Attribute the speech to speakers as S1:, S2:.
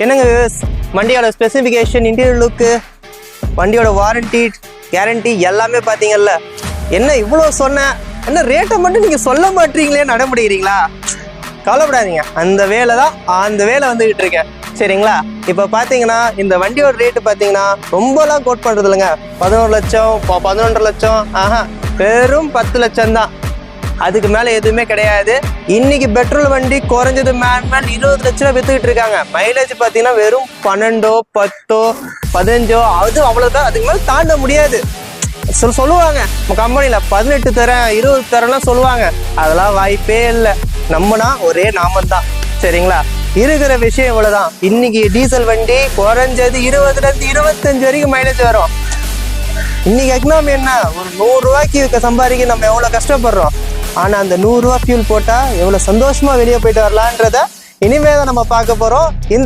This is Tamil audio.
S1: என்னங்க வண்டியோட ஸ்பெசிஃபிகேஷன், இன்டீரியர் லுக்கு, வண்டியோட வாரண்டி, கேரண்டி எல்லாமே பார்த்தீங்கல்ல. என்ன இவ்வளோ சொன்னேன், என்ன ரேட்டை மட்டும் நீங்கள் சொல்ல மாட்டீங்களே, நடமுடிகிறீங்களா? கவலைப்படாதீங்க, அந்த வேலை வந்துகிட்டு இருக்கேன். சரிங்களா? இப்போ பார்த்தீங்கன்னா இந்த வண்டியோட ரேட்டு பார்த்தீங்கன்னா ரொம்பலாம் கோட் பண்ணுறது இல்லைங்க. 11 லட்சம், 11.5 லட்சம், வெறும் 10 லட்சம் தான். அதுக்கு மேலே எதுவுமே கிடையாது. இன்னைக்கு பெட்ரோல் வண்டி குறைஞ்சது மேனுவல் 20 லட்ச ரூபா வித்துக்கிட்டு இருக்காங்க. மைலேஜ் பார்த்தீங்கன்னா வெறும் 12, 10, 15 அது அவ்வளோதான். அதுக்கு மேலே தாண்ட முடியாது. சொல்லுவாங்க நம்ம கம்பெனியில் 18 தரேன் 20 தரேன்லாம் சொல்லுவாங்க. அதெல்லாம் வாய்ப்பே இல்லை. நம்மனா ஒரே நாமந்தான். சரிங்களா? இருக்கிற விஷயம் இவ்வளோதான். இன்னைக்கு டீசல் வண்டி குறைஞ்சது 20லேருந்து 25 வரைக்கும் மைலேஜ் வரும். இன்னைக்கு எக்கனாமி என்ன, ஒரு 100 ரூபாய்க்கு சம்பாதிக்க நம்ம எவ்வளோ கஷ்டப்படுறோம். ஆனால் அந்த 100 ரூபா ஃபியூல் போட்டால் எவ்வளோ சந்தோஷமாக வெளியே போயிட்டு வரலான்றத இனிமேல் தான் நம்ம பார்க்க போகிறோம். இந்த